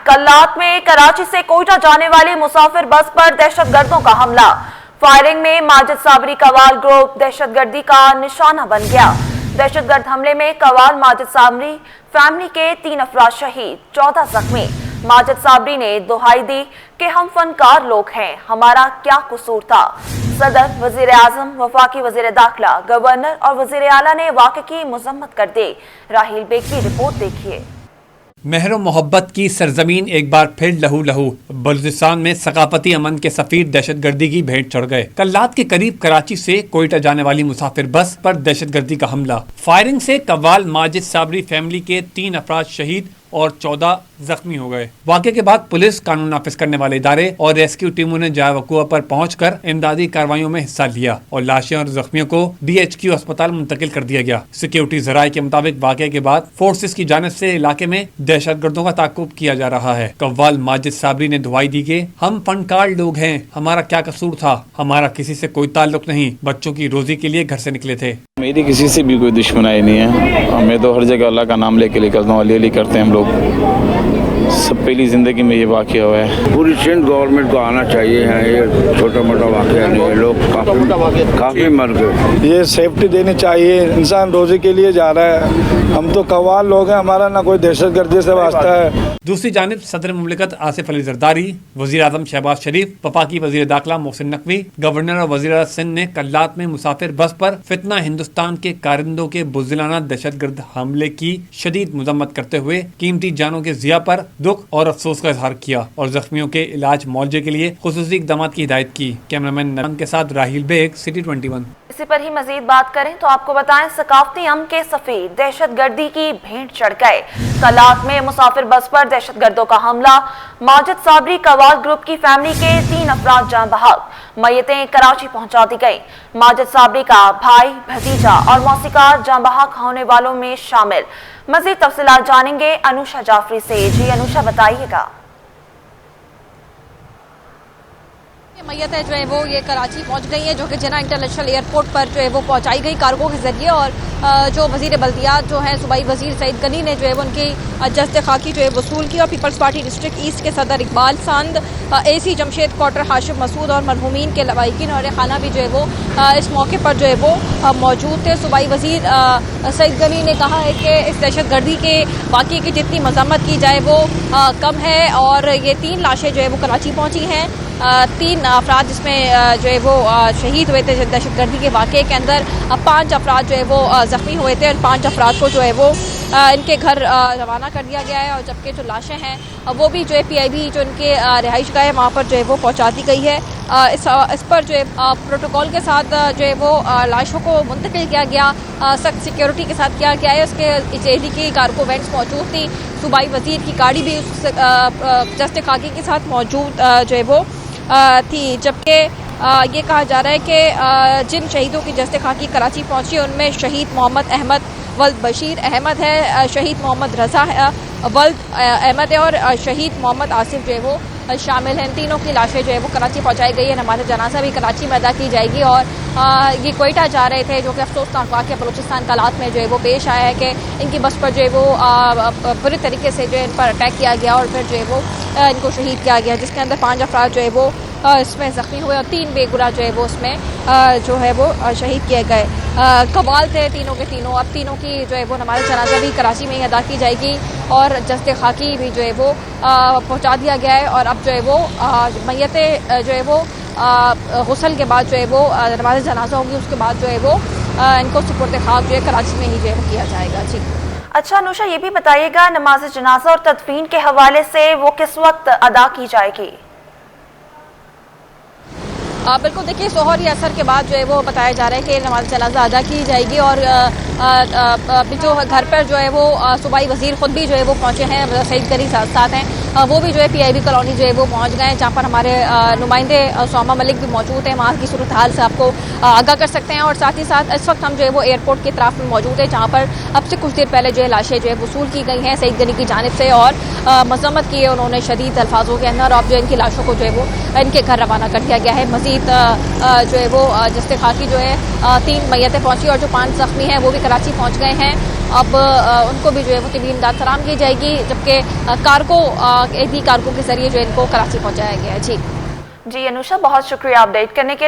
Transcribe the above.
कल्लात में कराची से कोयटा जाने वाली मुसाफिर बस पर दहशतगर्दों का हमला। फायरिंग में माजिद साबरी कवाल ग्रुप दहशतगर्दी का निशाना बन गया। दहशतगर्द हमले में कवाल माजिद साबरी फैमिली के 3 अफराद शहीद, 14 जख्मी। माजिद साबरी ने दुहाई दी कि हम फनकार लोग हैं, हमारा क्या कसूर था। सदर, वजीर आजम, वफाकी वजीर दाखिला, गवर्नर और वजीर आला ने वाक़े की मजम्मत कर दी। राहिल बेग की रिपोर्ट देखिए। मेहर मोहब्बत की सरजमीन एक बार फिर लहू लहू। बलूचिस्तान में सकाफती अमन के सफीर दहशतगर्दी की भेंट चढ़ गए। कल्लात के करीब कराची से कोयटा जाने वाली मुसाफिर बस पर दहशतगर्दी का हमला। फायरिंग से कव्वाल माजिद साबरी फैमिली के 3 अफराद शहीद और 14 जख्मी हो गए। वाक़े के बाद पुलिस, कानून नाफिज करने वाले इदारे और रेस्क्यू टीमों ने जाए वक़ुआ पर पहुंचकर इमदादी कार्रवाइयों में हिस्सा लिया और लाशें और जख्मियों को DHQ अस्पताल मुंतकिल कर दिया गया। सिक्योरिटी ज़राए के मुताबिक वाक़े के बाद फोर्सेस की जानिब से इलाके में दहशतगर्दों का ताक़ुब किया जा रहा है। कव्वाल माजिद साबरी ने दुआई दी कि हम फनकार लोग हैं, हमारा क्या कसूर था, हमारा किसी से कोई ताल्लुक नहीं, बच्चों की रोजी के लिए घर से निकले थे। मेरी किसी से भी कोई दुश्मनाई नहीं है। मैं तो हर जगह अल्लाह का नाम लेके निकलता हूँ, अली करते हैं हम लोग। सब पहली ज़िंदगी में ये वाक़या हुआ है। पूरी सिंध गवर्नमेंट को आना चाहिए है, ये छोटा मोटा वाक़या नहीं है। लोग काफ़ी मर गए। ये सेफ्टी देनी चाहिए, इंसान रोज़ी के लिए जा रहा है। हम तो कव्वाल लोग हैं, हमारा ना कोई दहशतगर्दी से वास्ता है। दूसरी जानिब सदर मुमलिकत आसिफ अली जरदारी, वज़ीर आज़म शहबाज शरीफ, वफाकी वज़ीर दाखिला मोहसिन नकवी, गवर्नर और वज़ीर सिंध ने कल्लात में मुसाफिर बस पर फितना हिंदुस्तान के कारिंदों के बुज़दिलाना दहशतगर्द हमले की शदीद मजम्मत करते हुए कीमती जानों के ज़िया पर दुख और अफसोस का इजहार किया और जख्मियों के इलाज मुआवजे के लिए खुसूसी इक़दामात की हिदायत की। कैमरामैन नमन के साथ राहिल बेग, सिटी 21। इसी पर ही मजीद बात करें तो आपको बताएं, सकाफती अमन के सफीर दहशतगर्दी की भेंट चढ़ गए। कल्लात में मुसाफिर बस पर दहशतगर्दों का हमला। माजिद साबरी कवाल ग्रुप की फैमिली के 3 अफराद जान बहक, मैयतें कराची पहुंचा दी गई। माजिद साबरी का भाई, भतीजा और मौसीकार जान बहक होने वालों में शामिल। मजीद तफसीलात जानेंगे अनुषा जाफरी से। जी अनुषा, बताइएगा। मैयतें जो है वो ये कराची पहुंच गई हैं, जो कि जिन्ना इंटरनेशनल एयरपोर्ट पर जो है वो पहुंचाई गई कार्गो के जरिए। और जो वज़ीर बल्दियात जो हैं सूबाई वज़ीर सईद गनी ने जो है वो उनकी जस्त खाकी जो है वसूल की और पीपल्स पार्टी डिस्ट्रिक्ट ईस्ट के सदर इकबाल सांद, AC जमशेद क्वार्टर हाशिम मसूद और मरहूमीन के लवाहिकीन और खाना भी जो है वो इस मौके पर जो है वो मौजूद थे। सूबाई वज़ीर सईद गनी ने कहा है कि इस दहशतगर्दी के वाक़े की जितनी मज़म्मत की जाए वो कम है और ये 3 लाशें जो है वो कराची पहुँची हैं। 3 अफराद जिसमें जो है वो शहीद हुए थे दहशतगर्दी के वाक़े के अंदर। 5 अफराद जो है वो ज़ख्मी हुए थे और 5 अफराद को जो है वो इनके घर रवाना कर दिया गया है। और जबकि जो लाशें हैं वो भी जो है PIB जो इनके रिहाइश गाह है वहाँ पर जो है वो पहुँचा दी गई है। इस पर जो है प्रोटोकॉल के साथ जो है वो लाशों को मुंतकिल किया गया, सख्त सिक्योरिटी के साथ किया गया है। उसके जेली की कार्गो वैन्स मौजूद थी, सूबाई वज़ीर की गाड़ी भी उस जस्ट खाकी के साथ मौजूद जो है वो थी। जबकि ये कहा जा रहा है कि जिन शहीदों की जस्ते खाकी कराची पहुंची उनमें शहीद मोहम्मद अहमद वल्द बशीर अहमद है, शहीद मोहम्मद रज़ा वल्द अहमद है और शहीद मोहम्मद आसिफ जो है वो शामिल हैं। तीनों की लाशें जो है वो कराची पहुंचाई गई है। नमाज़ जनाजा भी कराची में अदा की जाएगी। और ये कोयटा जा रहे थे, जो कि अफसोसनाक वाक़या बलूचिस्तान कल्लात में जो है वो पेश आया है कि इनकी बस पर जो है वो बुरी तरीके से जो है इन पर अटैक किया गया और फिर जो है वो इनको शहीद किया गया, जिसके अंदर 5 अफराद जो है वो इसमें ज़ख्मी हुए और 3 बेगुनाह जो है वो उसमें जो है वो शहीद किए गए। कवाल थे तीनों के तीनों। अब तीनों की जो है वो नमाज़ जनाजा भी कराची में ही अदा की जाएगी और जस्ते खाकी भी जो है वो पहुंचा दिया गया है। और अब जो है वो मैयतें जो है वो गुस्ल के बाद जो है वो नमाज़ जनाजा होगी, उसके बाद जो है वो इनको सुपुर्द खाक जो है कराची में ही जो है वो किया जाएगा। जी अच्छा अनुषा, ये भी बताइएगा, नमाज जनाजा और तदफीन के हवाले से वो किस वक्त अदा की जाएगी? बिल्कुल, देखिए सोहर या असर के बाद जो है वो बताया जा रहा है कि नमाज जनाजा अदा की जाएगी। और जो घर पर जो है वो सूबाई वज़ीर ख़ुद भी जो है वो पहुँचे हैं, सईद गनी साथ हैं, वो भी जो है PIB कॉलोनी जो है वो पहुँच गए हैं, जहाँ पर हमारे नुमाइंदे सोमा मलिक भी मौजूद हैं। वहाँ की सूरत हाल से आपको आगाह कर सकते हैं। और साथ ही साथ इस वक्त हम जो है वो एयरपोर्ट की तरफ में मौजूद है, जहाँ पर अब से कुछ देर पहले जो है लाशें जो है वसूल की गई हैं सईद गनी की जानिब से और मजम्मत की है उन्होंने शदीद अल्फाजों के अंदर। अब जो इनकी लाशों को जो है वो इनके घर रवाना कर दिया गया है। मज़ीद जो है वो जस्ते खाकी जो है 3 मैयतें पहुँची और जो 5 ज़ख्मी हैं वो भी कराची पहुँच गए हैं। اب ان کو بھی جو ہے وہ طبی امداد فراہم کی جائے گی، جبکہ کارگو ایک ہی کارگو کے ذریعے جو ان کو کراچی پہنچایا گیا ہے۔ جی انوشا، بہت شکریہ اپڈیٹ کرنے کے